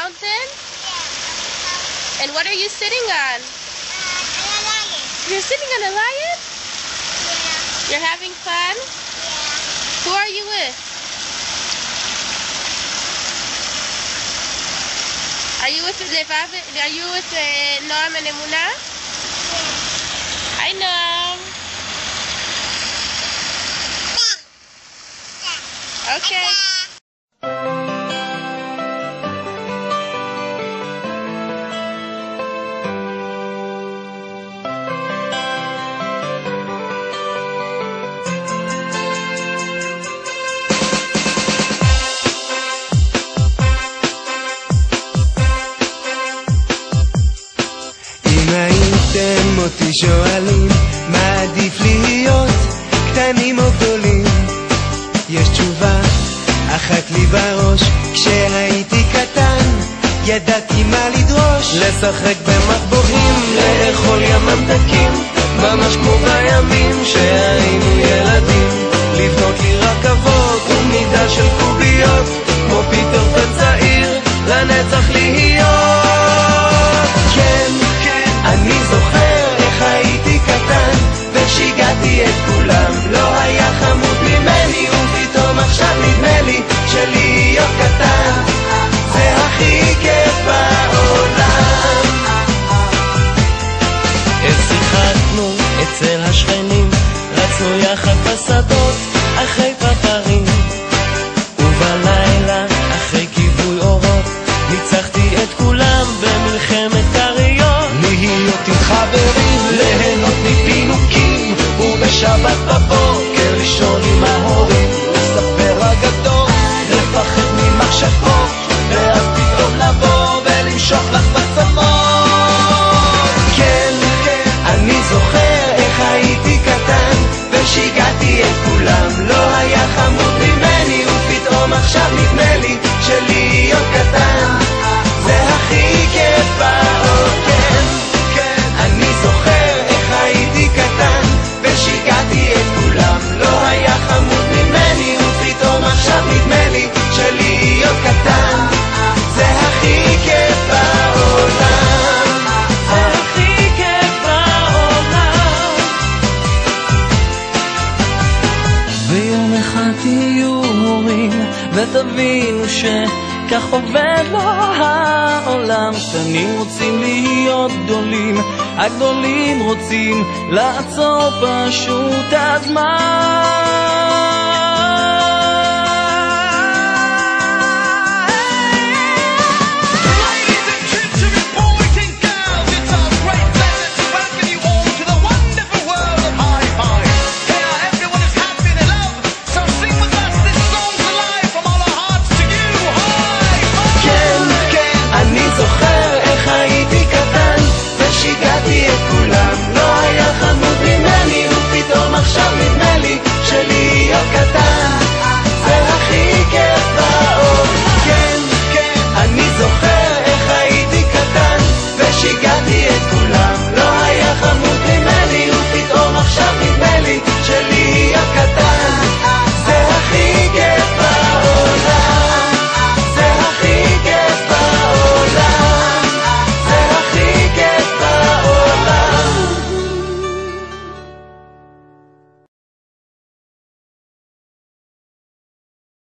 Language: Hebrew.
mountain? Yeah. And what are you sitting on? A lion. You're sitting on a lion? Yeah. You're having fun? Yeah. Who are you with? Are you with Levav? Are you with Noam and Emunah? Yeah. Hi, Noam. Okay. אם הייתם אותי שואלים מה עדיף להיות, קטנים או גדולים, יש תשובה אחת לי בראש. כשהייתי קטן ידעתי מה לדרוש, לשחק במטבועים, לאכול ים ממתקים, ממש כמו בימים שהיינו ילדים, לבנות לי רכבות ומידה של קוביות, כמו פיטר פן צעיר לנצח להיות. כן, אני זוכר איך הייתי קטן ושיגעתי את כולם, לא היה חמוד ממני, ופתאום עכשיו נדמה לי שלהיות קטן זה הכי כיף בעולם. איך שיחקנו אצל השכנים, רצנו יחד בשדות אחרי פרפרים, ובלילה אחרי כיבוי אורות ניצחתי את כולם במלחמת קריות. להיות עם חברים, ליהנות מפינוקים, ובשבת בבוקר לישון עם ההורים, לספר אגדות, לפחד ממחשבות, ואז פתאום לבוא ולמשוך לך בצמות. כן, אני זוכר איך הייתי קטן ושיגעתי את כולם, לא היה חמוד ממני, ופתאום עכשיו נדמה לי שלהיות קטן זה הכי כיף בעולם. כן, אני זוכר איך הייתי קטן ושיגעתי את כולם, לא היה חמוד ממני, ופתאום עכשיו נדמה לי שלהיות קטן זה הכי כיף בעולם. זה הכי כיף בעולם. ויום אחד תהיו הורים ותבינו שכך עובד לו העולם. קטנים רוצים להיות גדולים, הגדולים רוצים לעצור פשוט הזמן.